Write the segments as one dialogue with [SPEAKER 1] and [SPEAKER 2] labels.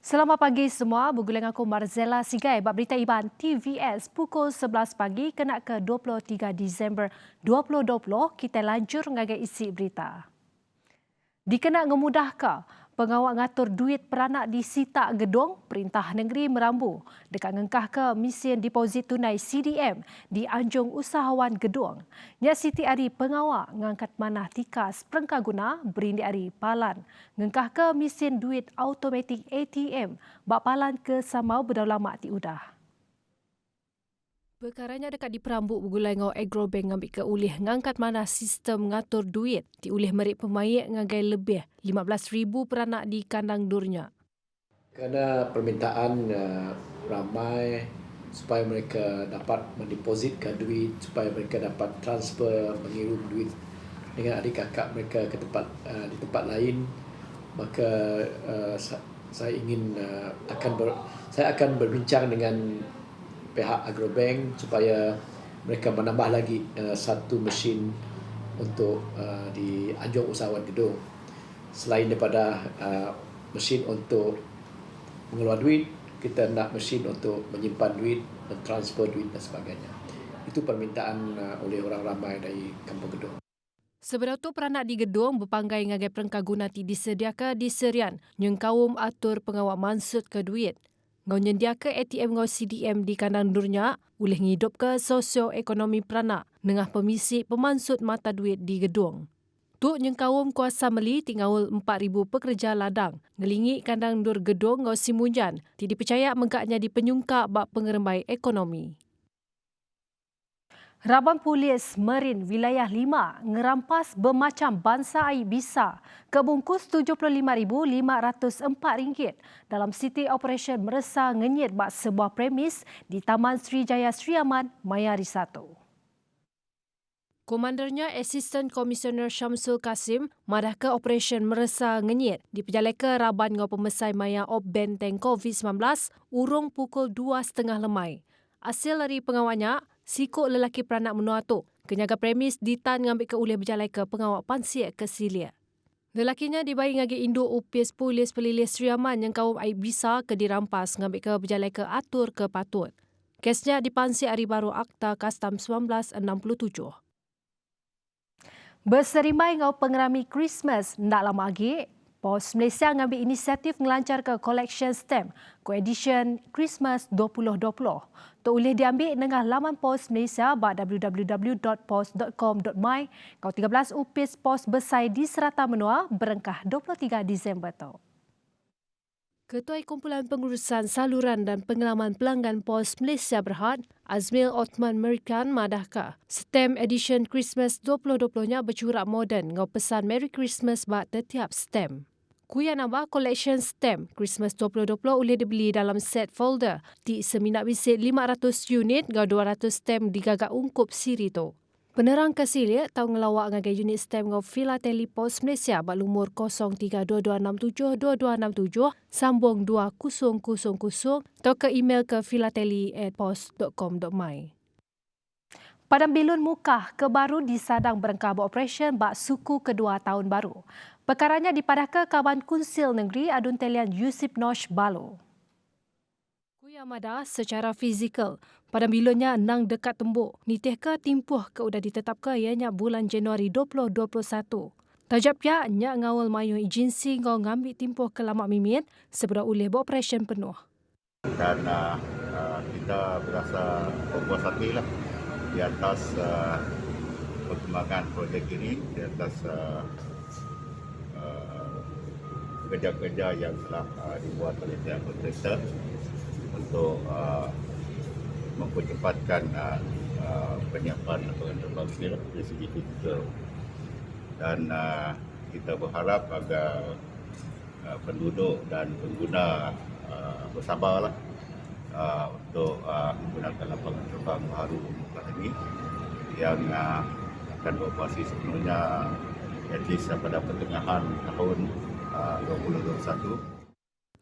[SPEAKER 1] Selamat pagi semua, berguling aku Marzella Sigai bab berita Iban TVS pukul 11 pagi kena ke 23 Disember 2020 kita lanjur ngagai isi berita. Dikena ngemudahkah pengawal ngatur duit peranak di Sita Gedong, Perintah Negeri Merambu dekat ngengkah ke mesin deposit tunai CDM di Anjung Usahawan Gedong. Nya Siti Ari pengawal ngangkat manah tikas perengkaguna berindi Ari Palan ngengkah ke mesin duit automatik ATM bak Palan ke Samau Berdaulat ti udah. Perkaranya dekat di Perambuk bergulai ngau Agrobank ngambil ke ulih ngangkat mana sistem ngatur duit di ulih merik pemaik ngagai lebih 15,000 peranak di kandang durnya.
[SPEAKER 2] Kerana permintaan ramai supaya mereka dapat mendepositkan duit, supaya mereka dapat transfer, mengirim duit dengan adik kakak mereka ke di tempat lain, maka saya ingin saya akan berbincang dengan pihak Agrobank supaya mereka menambah lagi satu mesin untuk di Anjung Usahawan Gedong. Selain daripada mesin untuk mengeluar duit, kita nak mesin untuk menyimpan duit, mentransfer duit dan sebagainya. Itu permintaan oleh orang ramai dari Kampung Gedong.
[SPEAKER 1] Seberatu peranak di Gedong berpanggai ngagai perengkaguna ti disediakan di Serian yang kaum atur pengawal mansut ke duit. Ngau nyediakan ATM ngau CDM di kandang durnya boleh ngidup ke sosioekonomi peranak nengah pemisi pemansut mata duit di Gedong. Tuk nyengkawum kuasa meli tinggal 4,000 pekerja ladang. Ngelingi kandang dur Gedong ngau Simunjan. Ti dipercaya megaknya di penyungka bak pengerembai ekonomi. Rabang Polis Merin Wilayah 5 ngerampas bermacam bangsa air bisa kebungkus RM75,504 dalam City Operation Meresa Ngenyit bak sebuah premis di Taman Srijaya Sri Aman, Mayari 1. Komandernya Assistant Commissioner Syamsul Kasim madah ke Operation Meresa Ngenyit di Pejaleka Raban ngau pemesai maya Op Benteng COVID-19 urung pukul 2.30 lemai. Hasil dari pengawalnya, sikuk lelaki peranak menua tu, kenyaga premis ditan ngambil ke ulih berjalai ke pengawal pansiak ke Silia. Lelakinya dibayi ngagi induk upis polis pelilis Sri Aman yang kaum aib bisa ke dirampas ngambil ke berjalai ke atur ke patut. Kesnya dipansi hari baru Akta Kastam 1967. Berserimai ngau pengerami Christmas ndak lama lagi, Pos Malaysia ngambil inisiatif ngelancar ke collection stamp co-edition Christmas 2020. Tok boleh diambil dengan laman Pos Malaysia bak www.pos.com.my kau 13 upis pos besai di Serata Menua berengkah 23 Disember tu. Ketua Kumpulan Pengurusan Saluran dan Pengalaman Pelanggan Pos Malaysia Berhad, Azmil Othman Merikan madahkah stamp edition Christmas 2020-nya bercorak moden ngau pesan Merry Christmas bak setiap stamp. Kuya nambah collection stamp Christmas 2020 boleh dibeli dalam set folder di seminat visit 500 unit ngau 200 stamp digagak ungkup siri tu. Penerang Kesilia tahu ngelawak ngagai unit stamp ngau Philately Pos Malaysia bak lumur 0322672267 sambung 2000 atau ke email ke philately@pos.com.my. Padang Bilun Mukah kebaru disadang berengkah beroperasi bak suku kedua tahun baru. Perkaranya dipadahkan Kawan Kunsil Negeri Adun Telian Yusip Nosh Balo. Kuyamada secara fizikal, Padang Bilunnya nang dekat tembuk. Nitih ke timpuh ke udah ditetapkan ianya bulan Januari 2021. Tajap ya nyak ngawal mayu agensi ngau ngambil timpuh ke lamak mimit sebera ulih beroperasi penuh.
[SPEAKER 3] Dan kita berasa berpuas hati lah di atas perkembangan projek ini, di atas kerja-kerja yang telah dibuat oleh pihak kontraktor untuk mempercepatkan penyiapan penerbangan sendiri dari segi fizikal. Dan kita berharap agar penduduk dan pengguna bersabarlah untuk menggunakan lapangan terbang baru Mukah ini yang akan beroperasi sepenuhnya at least pada pertengahan tahun 2021.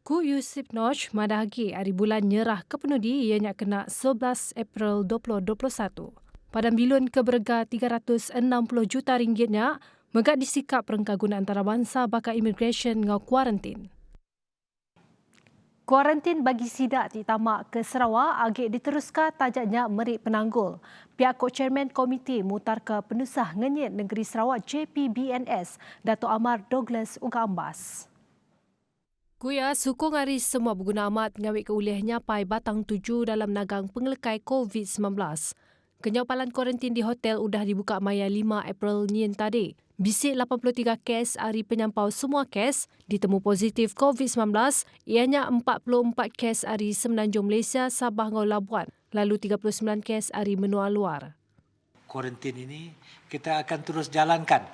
[SPEAKER 1] Ku Yusip Nosh madahagi hari bulan nyerah ke penudi ianya kena 11 April 2021. Padang Bilun keberga 360 juta ringgitnya megak disikap perengkaguna antarabangsa bakal immigration ngau kuarantin. Kuarantin bagi sidak di tamak ke Sarawak agak diteruskan tajaknya Merik Penanggul. Pihak Chairman Komiti Mutarka Penusah Ngenyit Negeri Sarawak JPBNS, Dato' Amar Douglas Uga Ambas. Kuya sukung hari semua berguna amat ngawit keulihnya pai batang 7 dalam nagang pengelekai COVID-19. Kenyapalan kuarantin di hotel udah dibuka maya 5 April nyen tadi. Bisik 83 kes hari penyampau semua kes ditemu positif COVID-19, ianya 44 kes hari Semenanjung Malaysia, Sabah dan Labuan, lalu 39 kes hari menua luar.
[SPEAKER 4] Kuarantin ini kita akan terus jalankan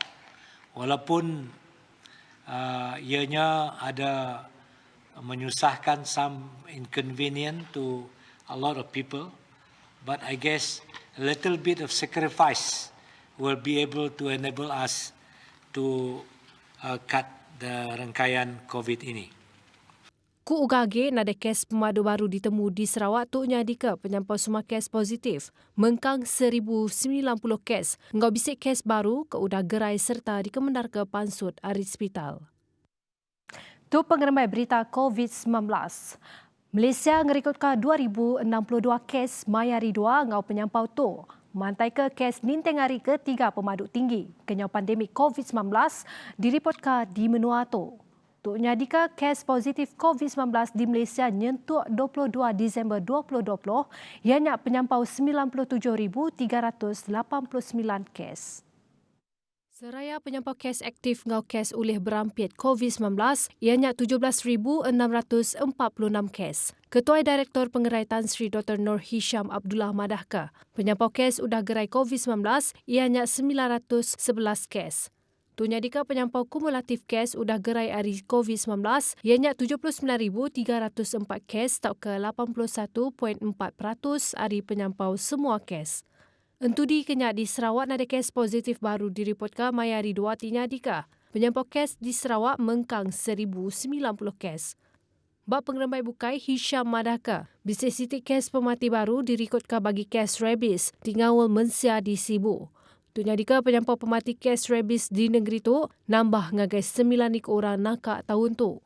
[SPEAKER 4] walaupun ianya ada menyusahkan, some inconvenient to a lot of people, but I guess a little bit of sacrifice will be able to enable us to cut the rangkaian COVID ini.
[SPEAKER 1] Ku ugage nada kes pemadu baru ditemu di Sarawak tu nyadika penyampau semua kes positif. Mengkang 1,090 kes. Ngau bisik kes baru ke udah gerai serta dikemendar ke pansut arit hospital. Tu pengeremai berita COVID-19. Malaysia ngerikutkan 2,062 kes mayari 2 ngau penyampau tu. Mantai ke kes ninteng hari ke-3 pemaduk tinggi. Kenyau pandemik COVID-19 diripotkan di menua tu. Tuk nyadika kes positif COVID-19 di Malaysia nyentuh 22 Disember 2020 ianya penyampau 97,389 kes. Seraya penyampau kes aktif ngau kes ulih berampit COVID-19 ianya 17,646 kes. Ketua Direktor Pengerai Tan Sri Dr. Nur Hisham Abdullah madahka, penyampau kes udah gerai COVID-19 ianya 911 kes. Tunyadika penyampau kumulatif kes udah gerai hari COVID-19 ianya 79,304 kes atau ke 81.4% hari penyampau semua kes. Entudi kenyak di Sarawak ada kes positif baru diripotkan mayari 2 tinyadika. Penyampau kes di Sarawak mengkang 1,090 kes. Bak pengeremai bukai Hisham madaka, bisik sitik kes pemati baru dirikutkan bagi kes rabies tinggal mensia di Sibu. Tunyadika penyampau pemati kes rabies di negeri tu nambah ngagai 9 orang nakak tahun tu.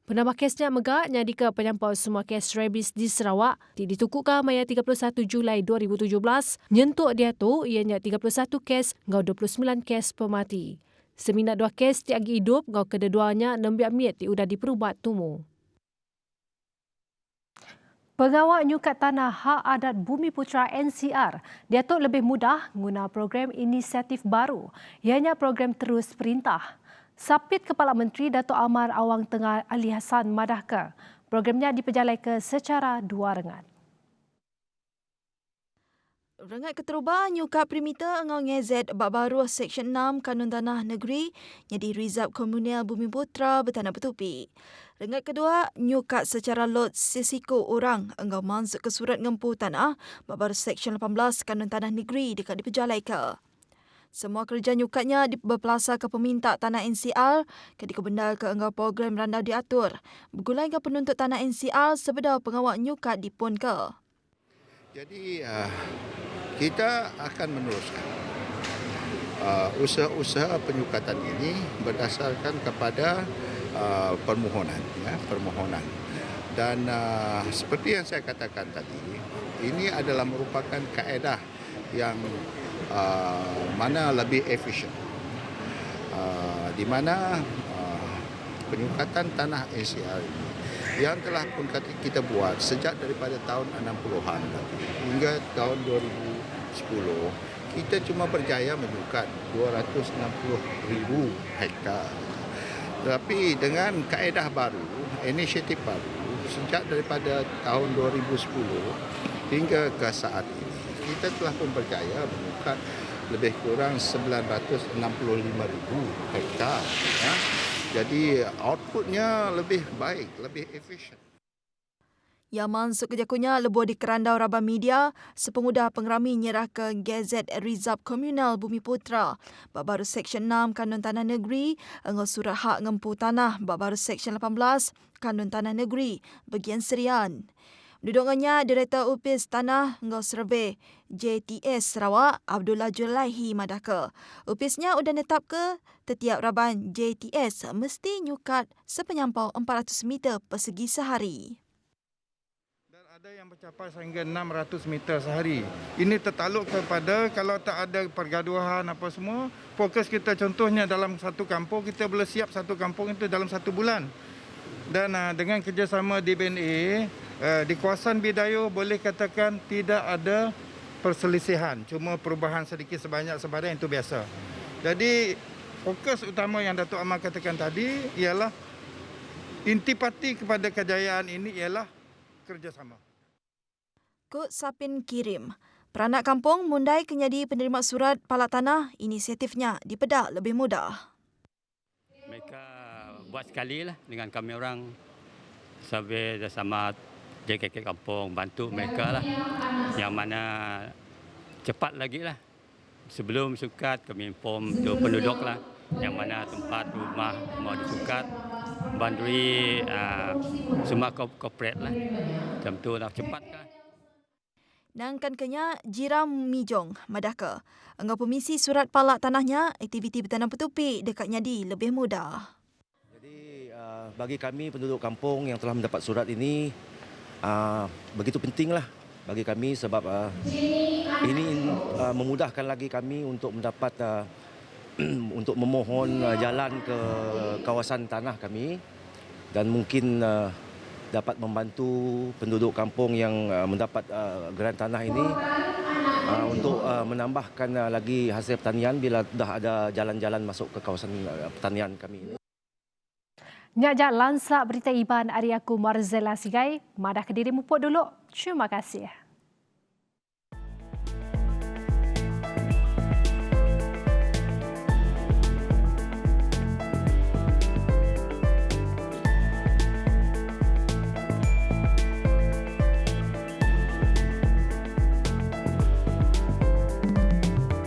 [SPEAKER 1] Penambah kesnya megak nyadika penyampau semua kes rabies di Sarawak ditukukkan maya 31 Julai 2017 nyentuk dia tu ianya 31 kes ngau 29 kes pemati. Seminat 2 kes tiagi hidup ngau kedua-duanya 6 miet udah diperubat tumu. Pengawal Nyukat Tanah Hak Adat Bumi Putra NCR diatuk lebih mudah guna program inisiatif baru ianya program Terus Perintah. Sapit Kepala Menteri Dato' Amar Awang Tengah Ali Hassan madahka, programnya diperjalankan secara 2 rengat.
[SPEAKER 5] Rengat keterubah nyukat primita ngau ngezet bab baru Seksyen 6 Kanun Tanah Negeri jadi Rizab Komunal Bumi Putra bertanah bertupi. Rengat kedua, nyukat secara lot sesiko orang engau masuk ke surat ngempu tanah bab baru Seksyen 18 Kanun Tanah Negeri dekat diperjalankan. Semua kerja nyukatnya berpelasar ke peminta tanah NCR ke dikebendal ke engau program randau diatur. Bergulai ke penuntut tanah NCR sebedau pengawal nyukat dipun ke.
[SPEAKER 3] Jadi kita akan meneruskan usaha-usaha penyukatan ini berdasarkan kepada permohonan. Dan seperti yang saya katakan tadi, ini adalah merupakan kaedah yang mana lebih efisien, di mana penyukatan tanah NCR ini yang telah pun kita buat sejak daripada tahun 60-an hingga tahun 2010, kita cuma berjaya menyukat 260,000 hektar. Tapi dengan kaedah baru, inisiatif baru, sejak daripada tahun 2010 hingga ke saat ini, kita telah pun berjaya menyukat lebih kurang 965,000 hektar. Ya. Jadi outputnya lebih baik, lebih efisien.
[SPEAKER 5] Yaman sekejakunya lebuh di kerandau Rabah Media, sepengudah pengerami nyerah ke Gazet Rizab Komunal Bumi Putra. Bab baru Seksyen 6 Kanun Tanah Negeri, engau surat hak ngempu tanah. Bab baru Seksyen 18 Kanun Tanah Negeri, bagian Serian. Dudungannya Direktur Upis Tanah Engau Survey JTS Sarawak Abdullah Julaihi madaka. Upisnya udah netap ke setiap raban JTS mesti nyukat sepenyampau 400 meter persegi sehari.
[SPEAKER 6] Ada yang mencapai sehingga 600 meter sehari. Ini tertakluk kepada kalau tak ada pergaduhan apa semua, fokus kita contohnya dalam satu kampung, kita boleh siap satu kampung itu dalam 1 bulan. Dan dengan kerjasama DBNA, di kawasan Bidayuh boleh katakan tidak ada perselisihan. Cuma perubahan sedikit sebanyak sebadan itu biasa. Jadi fokus utama yang Datuk Amar katakan tadi ialah intipati kepada kejayaan ini ialah kerjasama.
[SPEAKER 5] Kut Sapin Kirim. Peranak kampung mundai kenyadi penerima surat palak tanah, inisiatifnya dipedak lebih mudah.
[SPEAKER 7] Mereka buat sekali lah dengan kami orang survey sama JKK kampung, bantu mereka lah. Yang mana cepat lagi lah. Sebelum sukat kami inform tu penduduk lah. Yang mana tempat rumah mau disukat. Banduri semua corporate lah. Macam tu nak cepat kan.
[SPEAKER 5] Nangkan kenya Jiram Mijong, Madaka. Engau pemisi surat palak tanahnya, aktiviti bertanam petupi dekat nyadi lebih mudah.
[SPEAKER 8] Jadi bagi kami penduduk kampung yang telah mendapat surat ini begitu pentinglah bagi kami sebab ini memudahkan lagi kami untuk mendapat untuk memohon jalan ke kawasan tanah kami dan mungkin dapat membantu penduduk kampung yang mendapat geran tanah ini untuk menambahkan lagi hasil pertanian bila dah ada jalan-jalan masuk ke kawasan pertanian kami ini.
[SPEAKER 1] Nyajak lansak berita Iban Ariaku Marzela Sigai, madah Kediri Mupuk dulu. Terima kasih.